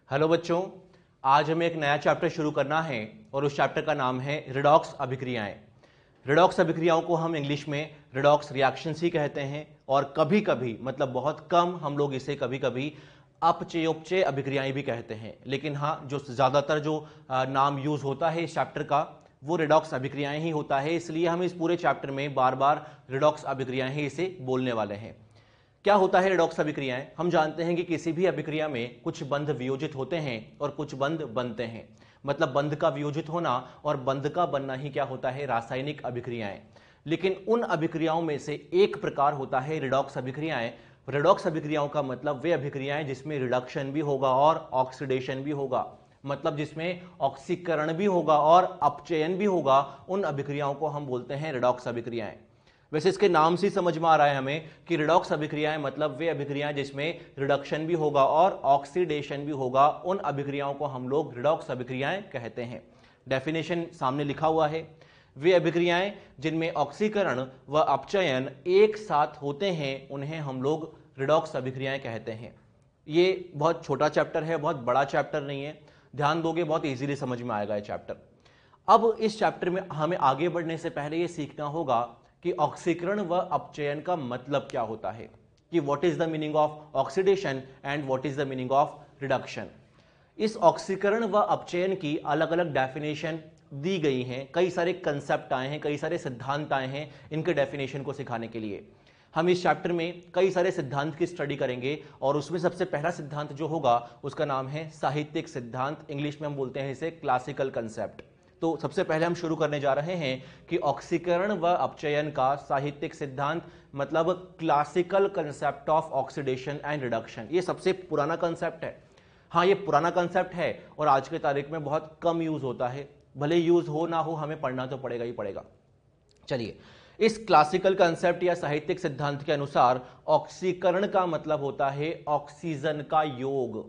Hello बच्चों, आज हमें एक नया चैप्टर शुरू करना है और उस चैप्टर का नाम है रिडॉक्स अभिक्रियाएं। रिडॉक्स अभिक्रियाओं को हम इंग्लिश में रिडॉक्स रिएक्शंस ही कहते हैं और कभी कभी मतलब बहुत कम हम लोग इसे कभी कभी अपचयोपचय अभिक्रियाएं भी कहते हैं। लेकिन हाँ, जो ज़्यादातर जो नाम यूज़ होता है इस चैप्टर का वो रिडॉक्स अभिक्रियाएं ही होता है, इसलिए हम इस पूरे चैप्टर में बार बार रिडॉक्स अभिक्रियाएं ही इसे बोलने वाले हैं। क्या होता है रिडॉक्स अभिक्रियाएं? हम जानते हैं कि किसी भी अभिक्रिया में कुछ बंध वियोजित होते हैं और कुछ बंध बनते हैं। मतलब बंध का वियोजित होना और बंध का बनना ही क्या होता है? रासायनिक अभिक्रियाएं। लेकिन उन अभिक्रियाओं में से एक प्रकार होता है रिडॉक्स अभिक्रियाएं। रिडॉक्स अभिक्रियाओं का मतलब वे अभिक्रियाएं जिसमें रिडक्शन भी होगा और ऑक्सीडेशन भी होगा, मतलब जिसमें ऑक्सीकरण भी होगा और अपचयन भी होगा। उन अभिक्रियाओं को हम बोलते हैं रिडॉक्स अभिक्रियाएं। वैसे इसके नाम से समझ में आ रहा है हमें कि रिडॉक्स अभिक्रियाएं मतलब वे अभिक्रियाएं जिसमें रिडक्शन भी होगा और ऑक्सीडेशन भी होगा। उन अभिक्रियाओं को हम लोग रिडॉक्स अभिक्रियाएं कहते हैं। डेफिनेशन सामने लिखा हुआ है। वे अभिक्रियाएं जिनमें ऑक्सीकरण व अपचयन एक साथ होते हैं उन्हें हम लोग रिडॉक्स अभिक्रियाएं कहते हैं। ये बहुत छोटा चैप्टर है, बहुत बड़ा चैप्टर नहीं है। ध्यान दोगे बहुत इजीली समझ में आएगा ये चैप्टर। अब इस चैप्टर में हमें आगे बढ़ने से पहले ये सीखना होगा कि ऑक्सीकरण व अपचयन का मतलब क्या होता है, कि what is the meaning of oxidation and what is the meaning of reduction. इस ऑक्सीकरण व अपचयन की अलग अलग डेफिनेशन दी गई हैं। कई सारे कंसेप्ट आए हैं, कई सारे सिद्धांत आए हैं इनके डेफिनेशन को सिखाने के लिए। हम इस चैप्टर में कई सारे सिद्धांत की स्टडी करेंगे और उसमें सबसे पहला सिद्धांत जो होगा उसका नाम है साहित्यिक सिद्धांत। इंग्लिश में हम बोलते हैं इसे क्लासिकल कंसेप्ट। तो सबसे पहले हम शुरू करने जा रहे हैं कि ऑक्सीकरण व अपचयन का साहित्यिक सिद्धांत मतलब classical concept of oxidation and reduction. ये सबसे पुराना कंसेप्ट है। हाँ, ये पुराना कंसेप्ट है और आज के तारीख में बहुत कम यूज होता है। भले यूज हो ना हो, हमें पढ़ना तो पड़ेगा ही पड़ेगा। चलिए, इस क्लासिकल कंसेप्ट या साहित्यिक सिद्धांत के अनुसार ऑक्सीकरण का मतलब होता है ऑक्सीजन का योग।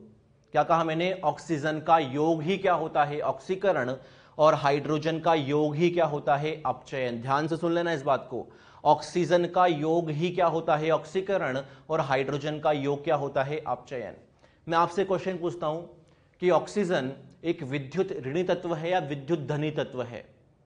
क्या कहा मैंने? ऑक्सीजन का योग ही क्या होता है? ऑक्सीकरण। और हाइड्रोजन का योग ही क्या होता है? अपचयन। ध्यान से सुन लेना इस बात को। ऑक्सीजन का योग ही क्या होता है? ऑक्सीकरण। और हाइड्रोजन का योग क्या होता है? अपचयन। मैं आपसे क्वेश्चन पूछता हूं कि ऑक्सीजन एक विद्युत ऋणी तत्व है या विद्युत धनी तत्व है?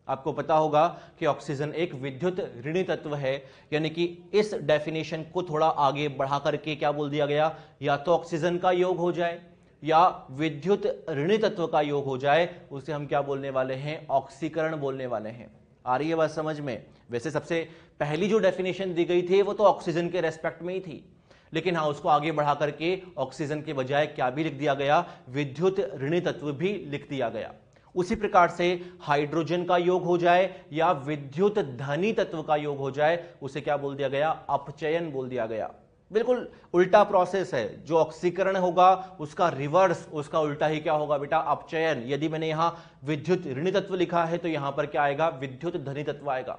आपको पता होगा कि ऑक्सीजन एक विद्युत ऋणी तत्व है, यानी कि इस डेफिनेशन को थोड़ा आगे बढ़ा करके क्या बोल दिया गया? या तो ऑक्सीजन का योग हो जाए या विद्युत ऋणी तत्व का योग हो जाए, उसे हम क्या बोलने वाले हैं? ऑक्सीकरण बोलने वाले हैं। आ रही है बात समझ में? वैसे सबसे पहली जो डेफिनेशन दी गई थी वो तो ऑक्सीजन के रेस्पेक्ट में ही थी, लेकिन हाँ, उसको आगे बढ़ा करके ऑक्सीजन के बजाय क्या भी लिख दिया गया? विद्युत ऋणी तत्व भी लिख दिया गया। उसी प्रकार से हाइड्रोजन का योग हो जाए या विद्युत धनी तत्व का योग हो जाए, उसे क्या बोल दिया गया? अपचयन बोल दिया गया। बिल्कुल उल्टा प्रोसेस है। जो ऑक्सीकरण होगा उसका रिवर्स, उसका उल्टा ही क्या होगा बेटा? अपचयन। यदि मैंने यहां विद्युत ऋणी तत्व लिखा है तो यहां पर क्या आएगा? विद्युत धनी तत्व आएगा।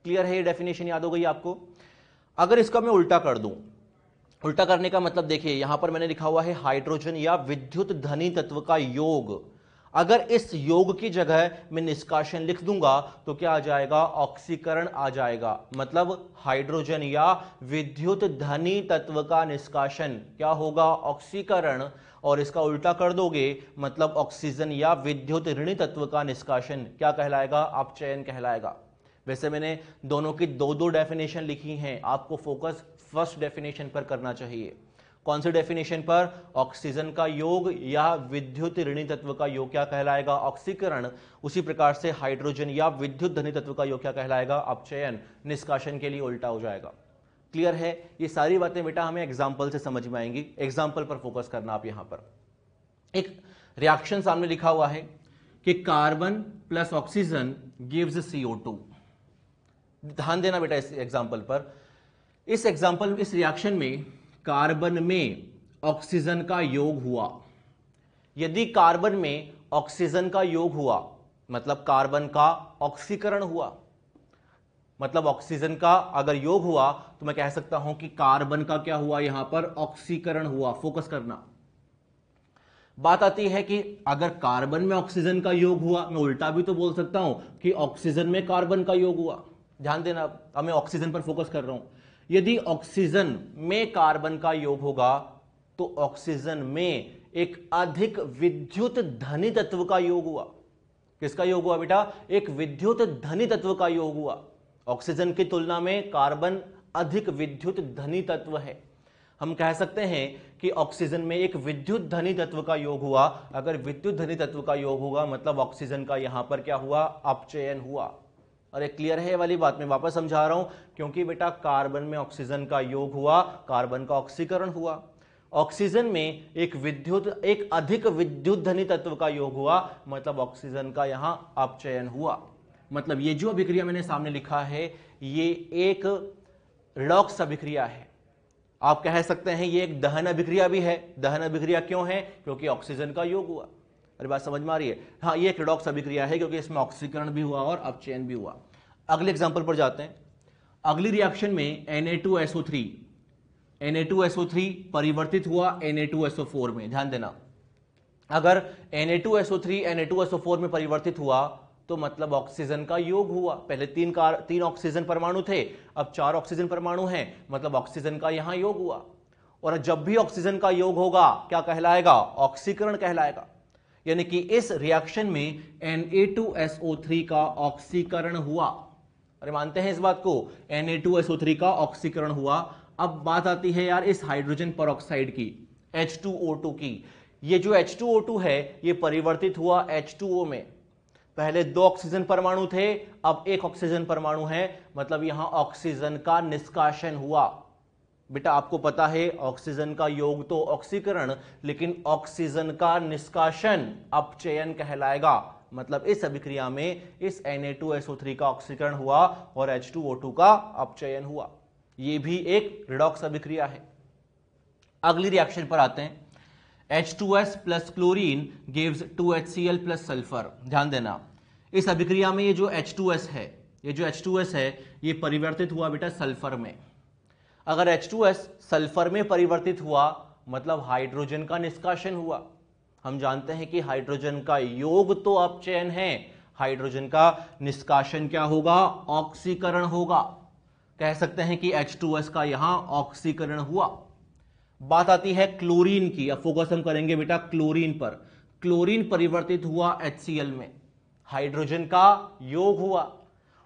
क्लियर है? ये डेफिनेशन याद हो गई आपको? अगर इसका मैं उल्टा कर दूं, उल्टा करने का मतलब देखिए, यहां पर मैंने लिखा हुआ है हाइड्रोजन या विद्युत धनी तत्व का योग। अगर इस योग की जगह मैं निष्कासन लिख दूंगा तो क्या आ जाएगा? ऑक्सीकरण आ जाएगा। मतलब हाइड्रोजन या विद्युत धनी तत्व का निष्कासन क्या होगा? ऑक्सीकरण। और इसका उल्टा कर दोगे मतलब ऑक्सीजन या विद्युत ऋणी तत्व का निष्कासन क्या कहलाएगा? अपचयन कहलाएगा। वैसे मैंने दोनों की दो दो डेफिनेशन लिखी हैं, आपको फोकस फर्स्ट डेफिनेशन पर करना चाहिए। कौन सी डेफिनेशन पर? ऑक्सीजन का योग या विद्युत ऋणी तत्व का योग क्या कहलाएगा? ऑक्सीकरण। उसी प्रकार से हाइड्रोजन या विद्युत धनी तत्व का योग क्या कहलाएगा? अपचयन। निष्कासन के लिए उल्टा हो जाएगा। क्लियर है? ये सारी बातें बेटा हमें एग्जाम्पल से समझ में आएंगी। एग्जाम्पल पर फोकस करना आप। यहां पर एक रिएक्शन सामने लिखा हुआ है कि carbon plus oxygen gives CO2। ध्यान देना बेटा इस एग्जाम्पल पर। इस एग्जाम्पल, इस रिएक्शन में कार्बन में ऑक्सीजन का योग हुआ। यदि कार्बन में ऑक्सीजन का योग हुआ मतलब कार्बन का ऑक्सीकरण हुआ। मतलब ऑक्सीजन का अगर योग हुआ तो मैं कह सकता हूं कि कार्बन का क्या हुआ? यहां पर ऑक्सीकरण हुआ। फोकस करना। बात आती है कि अगर कार्बन में ऑक्सीजन का योग हुआ, मैं उल्टा भी तो बोल सकता हूं कि ऑक्सीजन में कार्बन का योग हुआ। ध्यान देना, अब मैं ऑक्सीजन पर फोकस कर रहा हूं। यदि ऑक्सीजन में कार्बन का योग होगा तो ऑक्सीजन में एक अधिक विद्युत धनी तत्व का योग हुआ। किसका योग हुआ बेटा? एक विद्युत धनी तत्व का योग हुआ। ऑक्सीजन की तुलना में कार्बन अधिक विद्युत धनी तत्व है। हम कह सकते हैं कि ऑक्सीजन में एक विद्युत धनी तत्व का योग हुआ। अगर विद्युत धनी तत्व का योग होगा मतलब ऑक्सीजन का यहां पर क्या हुआ? अपचयन हुआ। अरे क्लियर है ये वाली बात? मैं वापस समझा रहा हूं, क्योंकि बेटा कार्बन में ऑक्सीजन का योग हुआ, कार्बन का ऑक्सीकरण हुआ। ऑक्सीजन में एक अधिक विद्युत धनी तत्व का योग हुआ, मतलब ऑक्सीजन का यहां अपचयन हुआ। मतलब ये जो अभिक्रिया मैंने सामने लिखा है ये एक रिडॉक्स अभिक्रिया है। आप कह सकते हैं ये एक दहन अभिक्रिया भी है। दहन अभिक्रिया क्यों है? क्योंकि ऑक्सीजन का योग हुआ। अरे बात समझ में आ रही है? हाँ, ये एक रिडॉक्स अभिक्रिया है क्योंकि इसमें ऑक्सीकरण भी हुआ और अपचयन भी हुआ। अगले एग्जांपल पर जाते हैं। अगली रिएक्शन में Na2SO3 परिवर्तित हुआ Na2SO4 में। ध्यान देना, अगर Na2SO3 Na2SO4 में परिवर्तित हुआ तो मतलब ऑक्सीजन का योग हुआ। पहले तीन ऑक्सीजन परमाणु थे, अब 4 ऑक्सीजन परमाणु हैं, मतलब ऑक्सीजन का यहां योग हुआ। और जब भी ऑक्सीजन का योग होगा क्या कहलाएगा? ऑक्सीकरण कहलाएगा। यानी कि इस रिएक्शन में Na2SO3 का ऑक्सीकरण हुआ। अरे मानते हैं इस बात को? Na2SO3 का ऑक्सीकरण हुआ। अब बात आती है यार इस हाइड्रोजन परऑक्साइड की, H2O2 की। ये जो H2O2 है ये परिवर्तित हुआ H2O में। पहले 2 ऑक्सीजन परमाणु थे, अब 1 ऑक्सीजन परमाणु है, मतलब यहां ऑक्सीजन का निष्कासन हुआ। बेटा आपको पता है ऑक्सीजन का योग तो ऑक्सीकरण, लेकिन ऑक्सीजन का निष्कासन अपचयन कहलाएगा। मतलब इस अभिक्रिया में इस Na2SO3 का ऑक्सीकरण हुआ और H2O2 का अपचयन हुआ। यह भी एक रिडॉक्स अभिक्रिया है। अगली रिएक्शन पर आते हैं। H2S plus chlorine gives 2HCl plus sulphur. ध्यान देना, इस अभिक्रिया में ये जो H2S है ये परिवर्तित हुआ बेटा सल्फर में। अगर H2S सल्फर में परिवर्तित हुआ मतलब हाइड्रोजन का निष्कासन हुआ। हम जानते हैं कि हाइड्रोजन का योग तो अपचयन है, हाइड्रोजन का निष्कासन क्या होगा? ऑक्सीकरण होगा। कह सकते हैं कि H2S का यहां ऑक्सीकरण हुआ। बात आती है क्लोरीन की। अब फोकस हम करेंगे बेटा क्लोरीन पर। क्लोरीन परिवर्तित हुआ HCl में, हाइड्रोजन का योग हुआ।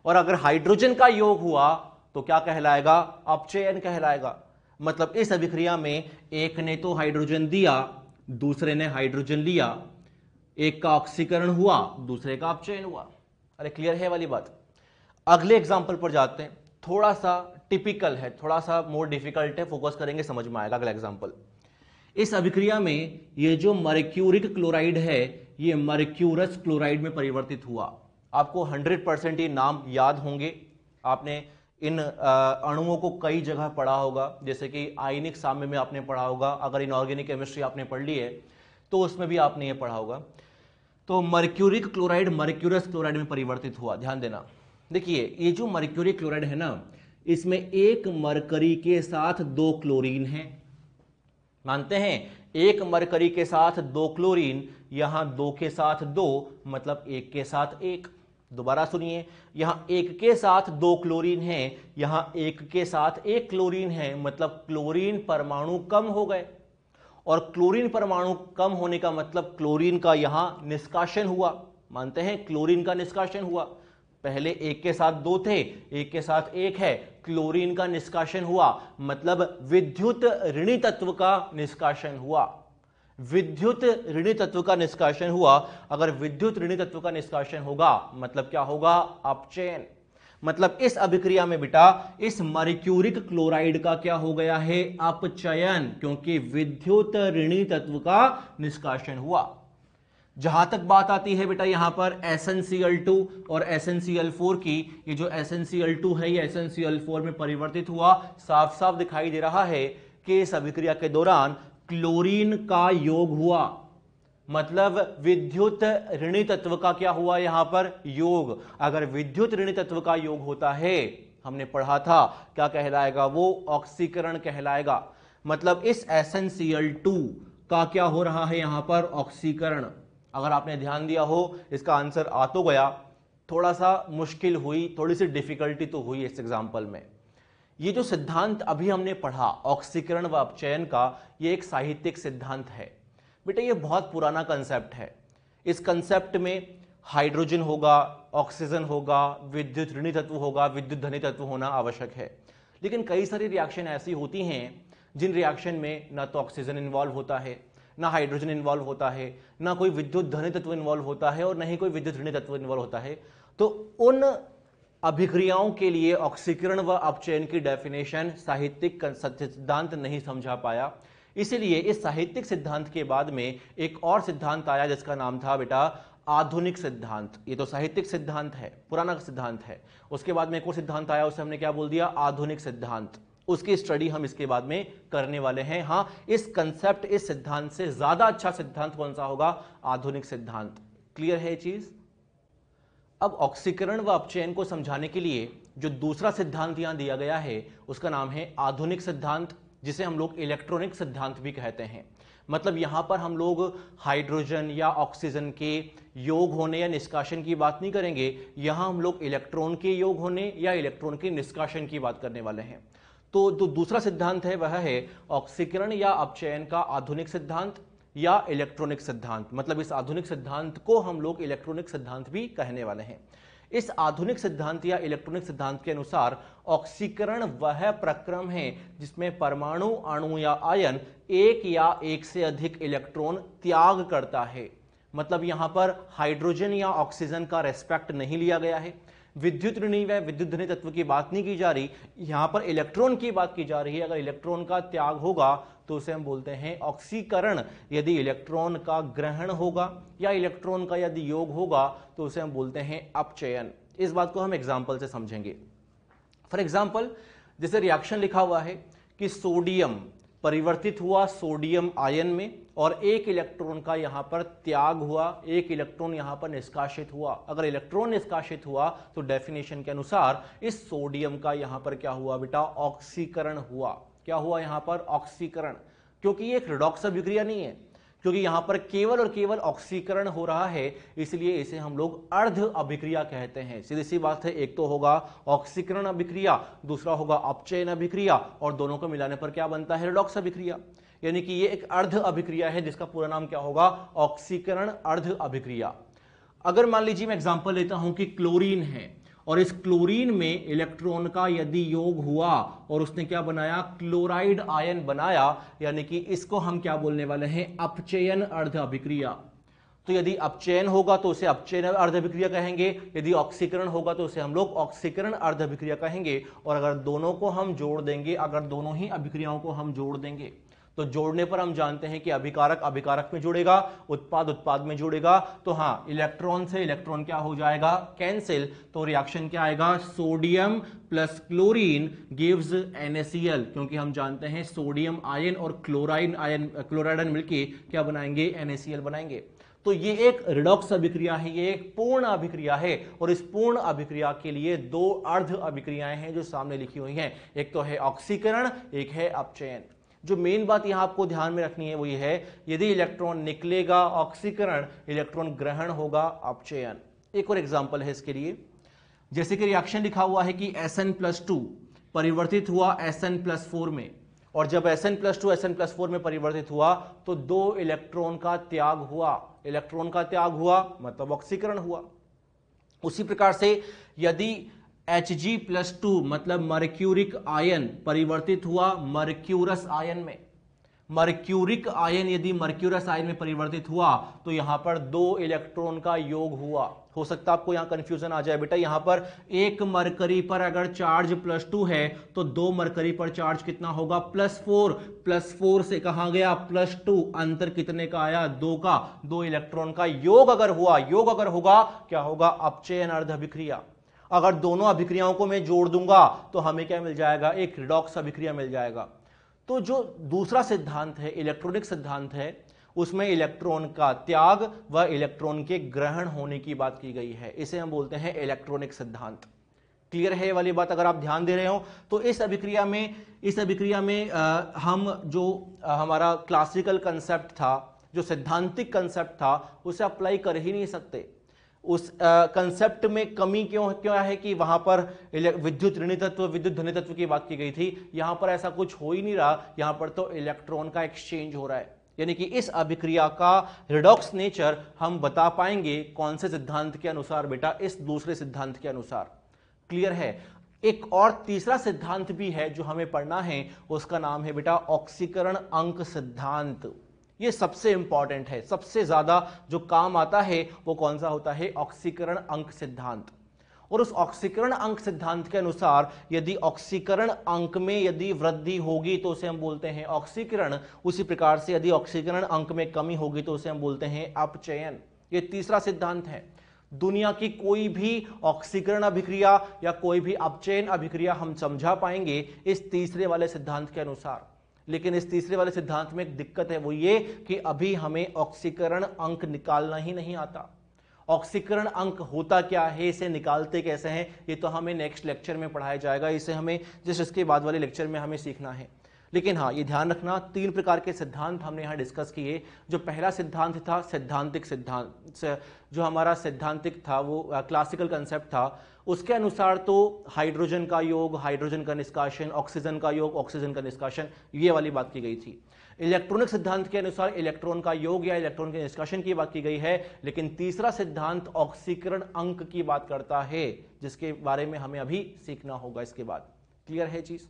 और अगर हाइड्रोजन का योग हुआ तो क्या कहलाएगा? अपचयन कहलाएगा। मतलब इस अभिक्रिया में एक ने तो हाइड्रोजन दिया, दूसरे ने हाइड्रोजन लिया, एक का ऑक्सीकरण हुआ, दूसरे का अपचयन हुआ। अरे क्लियर है वाली बात? अगले एग्जांपल पर जाते हैं। थोड़ा सा टिपिकल है, थोड़ा सा मोर डिफिकल्ट है, फोकस करेंगे समझ में आएगा। अगला एग्जांपल, इस अभिक्रिया में ये जो मर्क्यूरिक क्लोराइड है ये मर्क्यूरस क्लोराइड में परिवर्तित हुआ। आपको 100% ये नाम याद होंगे। आपने इन अणुओं को कई जगह पढ़ा होगा, जैसे कि आयनिक साम्य में आपने पढ़ा होगा। अगर इनऑर्गेनिक केमिस्ट्री आपने पढ़ ली है तो उसमें भी आपने ये पढ़ा होगा। तो मर्क्यूरिक क्लोराइड मर्क्यूरस क्लोराइड में परिवर्तित हुआ। ध्यान देना, देखिए ये जो मर्क्यूरिक क्लोराइड है ना, इसमें एक मरकरी के साथ 2 क्लोरीन है। मानते हैं एक मरकरी के साथ 2 क्लोरीन, यहां 2 के साथ 2 मतलब 1 के साथ 1। दोबारा सुनिए, यहां 1 के साथ 2 क्लोरीन है, यहां 1 के साथ 1 क्लोरीन है, मतलब क्लोरीन परमाणु कम हो गए। और क्लोरीन परमाणु कम होने का मतलब क्लोरीन का यहां निष्कासन हुआ। मानते हैं क्लोरीन का निष्कासन हुआ। पहले 1 के साथ 2 थे, 1 के साथ 1 है, क्लोरीन का निष्कासन हुआ, मतलब विद्युत ऋणी तत्व का निष्कासन हुआ। विद्युत ऋणी तत्व का निष्कासन हुआ। अगर विद्युत ऋणी तत्व का निष्कासन होगा मतलब क्या होगा? अपचयन। मतलब इस अभिक्रिया में बेटा इस मर्क्यूरिक क्लोराइड का क्या हो गया है? अपचयन, क्योंकि विद्युत ऋणी तत्व का निष्कासन हुआ। जहां तक बात आती है बेटा यहां पर SnCl2 और SnCl4 की, ये जो SnCl2 है ये SnCl4 में परिवर्तित हुआ। साफ साफ दिखाई दे रहा है कि इस अभिक्रिया के दौरान क्लोरीन का योग हुआ, मतलब विद्युत ऋणी तत्व का क्या हुआ यहां पर? योग। अगर विद्युत ऋणी तत्व का योग होता है, हमने पढ़ा था, क्या कहलाएगा वो? ऑक्सीकरण कहलाएगा। मतलब इस SnCl2 का क्या हो रहा है यहां पर? ऑक्सीकरण। अगर आपने ध्यान दिया हो इसका आंसर आ तो गया, थोड़ा सा मुश्किल हुई, थोड़ी सी डिफिकल्टी तो हुई इस एग्जाम्पल में। ये जो सिद्धांत अभी हमने पढ़ा ऑक्सीकरण व अपचयन का, ये एक साहित्यिक सिद्धांत है। बेटा ये बहुत पुराना कंसेप्ट है। इस कंसेप्ट में हाइड्रोजन होगा, ऑक्सीजन होगा, विद्युत ऋणी तत्व होगा, विद्युत धनी तत्व होना आवश्यक है। लेकिन कई सारी रिएक्शन ऐसी होती हैं जिन रिएक्शन में ना तो ऑक्सीजन इन्वॉल्व होता है, ना हाइड्रोजन इन्वॉल्व होता है, ना कोई विद्युत धनी तत्व इन्वॉल्व होता है और ना ही कोई विद्युत ऋणी तत्व इन्वॉल्व होता है। तो उन अभिक्रियाओं के लिए ऑक्सीकरण व अपचयन की डेफिनेशन साहित्यिक सिद्धांत नहीं समझा पाया। इसीलिए इस साहित्यिक सिद्धांत के बाद में एक और सिद्धांत आया जिसका नाम था बेटा आधुनिक सिद्धांत। ये तो साहित्यिक सिद्धांत है, पुराना सिद्धांत है। उसके बाद में एक और सिद्धांत आया, उसे हमने क्या बोल दिया, आधुनिक सिद्धांत। उसकी स्टडी हम इसके बाद में करने वाले हैं। हाँ, इस कंसेप्ट, इस सिद्धांत से ज्यादा अच्छा सिद्धांत कौन सा होगा, आधुनिक सिद्धांत। क्लियर है ये चीज। अब ऑक्सीकरण व अपचयन को समझाने के लिए जो दूसरा सिद्धांत यहां दिया गया है उसका नाम है आधुनिक सिद्धांत, जिसे हम लोग इलेक्ट्रॉनिक सिद्धांत भी कहते हैं। मतलब यहां पर हम लोग हाइड्रोजन या ऑक्सीजन के योग होने या निष्कासन की बात नहीं करेंगे, यहां हम लोग इलेक्ट्रॉन के योग होने या इलेक्ट्रॉन के निष्कासन की बात करने वाले हैं। तो जो दूसरा सिद्धांत है वह है ऑक्सीकरण या अपचयन का आधुनिक सिद्धांत या इलेक्ट्रॉनिक सिद्धांत। मतलब इस आधुनिक सिद्धांत को हम लोग इलेक्ट्रॉनिक सिद्धांत भी कहने वाले हैं। इस आधुनिक सिद्धांत या इलेक्ट्रॉनिक सिद्धांत के अनुसार ऑक्सीकरण वह प्रक्रम है जिसमें परमाणु, अणु या आयन एक या एक से अधिक इलेक्ट्रॉन त्याग करता है। मतलब यहां पर हाइड्रोजन या ऑक्सीजन का रेस्पेक्ट नहीं लिया गया है, विद्युत ऋणी व विद्युत धनी तत्व की बात नहीं की जा रही, यहां पर इलेक्ट्रॉन की बात की जा रही है। अगर इलेक्ट्रॉन का त्याग होगा तो उसे हम बोलते हैं ऑक्सीकरण। यदि इलेक्ट्रॉन का ग्रहण होगा या इलेक्ट्रॉन का यदि योग होगा तो उसे हम बोलते हैं अपचयन। इस बात को हम एग्जाम्पल से समझेंगे। फॉर एग्जाम्पल, जैसे रिएक्शन लिखा हुआ है कि सोडियम परिवर्तित हुआ सोडियम आयन में और एक इलेक्ट्रॉन का यहां पर त्याग हुआ, एक इलेक्ट्रॉन यहां पर निष्कासित हुआ। अगर इलेक्ट्रॉन निष्कासित हुआ तो डेफिनेशन के अनुसार इस सोडियम का यहां पर क्या हुआ बेटा, ऑक्सीकरण हुआ। क्या हुआ यहां पर, ऑक्सीकरण। क्योंकि ये एक रिडॉक्स अभिक्रिया नहीं है, क्योंकि यहां पर केवल और केवल ऑक्सीकरण हो रहा है, इसलिए इसे हम लोग अर्ध अभिक्रिया कहते हैं। सीधी सी बात है, एक तो होगा ऑक्सीकरण अभिक्रिया, दूसरा होगा अपचयन अभिक्रिया, और दोनों को मिलाने पर क्या बनता है, रिडॉक्स अभिक्रिया। यानी कि ये एक अर्ध अभिक्रिया है जिसका पूरा नाम क्या होगा, ऑक्सीकरण अर्ध अभिक्रिया। अगर मान लीजिए मैं एग्जांपल लेता हूं कि क्लोरीन है और इस क्लोरीन में इलेक्ट्रॉन का यदि योग हुआ और उसने क्या बनाया, क्लोराइड आयन बनाया, यानी कि इसको हम क्या बोलने वाले हैं, अपचयन अर्ध अभिक्रिया। तो यदि अपचयन होगा तो उसे अपचयन अर्ध अभिक्रिया कहेंगे, यदि ऑक्सीकरण होगा तो उसे हम लोग ऑक्सीकरण अर्ध अभिक्रिया कहेंगे। और अगर दोनों को हम जोड़ देंगे, अगर दोनों ही अभिक्रियाओं को हम जोड़ देंगे तो जोड़ने पर हम जानते हैं कि अभिकारक अभिकारक में जुड़ेगा, उत्पाद उत्पाद में जुड़ेगा। तो हाँ, इलेक्ट्रॉन से इलेक्ट्रॉन क्या हो जाएगा, कैंसिल। तो रिएक्शन क्या आएगा, sodium plus chlorine gives NaCl, क्योंकि हम जानते हैं सोडियम आयन और क्लोराइड आयन मिलके क्या बनाएंगे, NaCl बनाएंगे। तो ये एक रिडॉक्स अभिक्रिया है, ये एक पूर्ण अभिक्रिया है। और इस पूर्ण अभिक्रिया के लिए दो अर्ध अभिक्रियाएं हैं जो सामने लिखी हुई हैं, एक तो है ऑक्सीकरण, एक है अपचयन। जो मेन बात यहां आपको ध्यान में रखनी है वो ये है, यदि इलेक्ट्रॉन निकलेगा ऑक्सीकरण, इलेक्ट्रॉन ग्रहण होगा अपचयन। एक और एग्जांपल है इसके लिए, जैसे कि रिएक्शन लिखा हुआ है कि Sn+2 परिवर्तित हुआ Sn+4 में, और जब Sn+2 Sn+4 में परिवर्तित हुआ तो दो इलेक्ट्रॉन का त्याग हुआ। इलेक्ट्रॉन का त्याग हुआ मतलब ऑक्सीकरण हुआ। उसी प्रकार से यदि Hg+2 मतलब मर्क्यूरिक आयन परिवर्तित हुआ मर्क्यूरस आयन में, मर्क्यूरिक आयन यदि मर्क्यूरस आयन में परिवर्तित हुआ तो यहां पर दो इलेक्ट्रॉन का योग हुआ। हो सकता है आपको यहां कंफ्यूजन आ जाए, बेटा यहां पर एक मरकरी पर अगर चार्ज +2 है तो दो मरकरी पर चार्ज कितना होगा, +4। +4 से कहां गया, +2, अंतर कितने का आया, 2 का। दो इलेक्ट्रॉन का योग अगर हुआ, योग अगर होगा क्या होगा, अपचयन अर्ध अभिक्रिया। अगर दोनों अभिक्रियाओं को मैं जोड़ दूंगा तो हमें क्या मिल जाएगा, एक रिडॉक्स अभिक्रिया मिल जाएगा। तो जो दूसरा सिद्धांत है, इलेक्ट्रॉनिक सिद्धांत है, उसमें इलेक्ट्रॉन का त्याग व इलेक्ट्रॉन के ग्रहण होने की बात की गई है। इसे हम बोलते हैं इलेक्ट्रॉनिक सिद्धांत। क्लियर है ये वाली बात, अगर आप ध्यान दे रहे हो तो इस अभिक्रिया में हम जो हमारा क्लासिकल कंसेप्ट था, जो सैद्धांतिक कंसेप्ट था, उसे अप्लाई कर ही नहीं सकते। उस कंसेप्ट में कमी क्यों है कि वहां पर विद्युत ऋणी तत्व विद्युत धनी तत्व की बात की गई थी, यहां पर ऐसा कुछ हो ही नहीं रहा। यहां पर तो इलेक्ट्रॉन का एक्सचेंज हो रहा है, यानी कि इस अभिक्रिया का रिडॉक्स नेचर हम बता पाएंगे कौन से सिद्धांत के अनुसार बेटा, इस दूसरे सिद्धांत के अनुसार। क्लियर है। एक और तीसरा सिद्धांत भी है जो हमें पढ़ना है, उसका नाम है बेटा ऑक्सीकरण अंक सिद्धांत। ये सबसे इंपॉर्टेंट है, सबसे ज्यादा जो काम आता है वो कौन सा होता है, ऑक्सीकरण अंक सिद्धांत। और उस ऑक्सीकरण अंक सिद्धांत के अनुसार यदि ऑक्सीकरण अंक में यदि वृद्धि होगी तो उसे हम बोलते हैं ऑक्सीकरण, उसी प्रकार से यदि ऑक्सीकरण अंक में कमी होगी तो उसे हम बोलते हैं अपचयन। ये तीसरा सिद्धांत है। दुनिया की कोई भी ऑक्सीकरण अभिक्रिया या कोई भी अपचयन अभिक्रिया हम समझा पाएंगे इस तीसरे वाले सिद्धांत के अनुसार। लेकिन इस तीसरे वाले सिद्धांत में एक दिक्कत है, वो ये कि अभी हमें ऑक्सीकरण अंक निकालना ही नहीं आता। ऑक्सीकरण अंक होता क्या है, इसे निकालते कैसे हैं, ये तो हमें नेक्स्ट लेक्चर में पढ़ाया जाएगा, इसे हमें जिस इसके बाद वाले लेक्चर में हमें सीखना है। लेकिन हाँ, ये ध्यान रखना, 3 प्रकार के सिद्धांत हमने यहाँ डिस्कस किए। जो पहला सिद्धांत था सैद्धांतिक सिद्धांत, जो हमारा सैद्धांतिक था वो क्लासिकल कंसेप्ट था, उसके अनुसार तो हाइड्रोजन का योग, हाइड्रोजन का निष्कासन, ऑक्सीजन का योग, ऑक्सीजन का निष्कासन, ये वाली बात की गई थी। इलेक्ट्रॉनिक सिद्धांत के अनुसार इलेक्ट्रॉन का योग या इलेक्ट्रॉन के निष्कासन की बात की गई है। लेकिन तीसरा सिद्धांत ऑक्सीकरण अंक की बात करता है, जिसके बारे में हमें अभी सीखना होगा इसके बाद। क्लियर है चीज?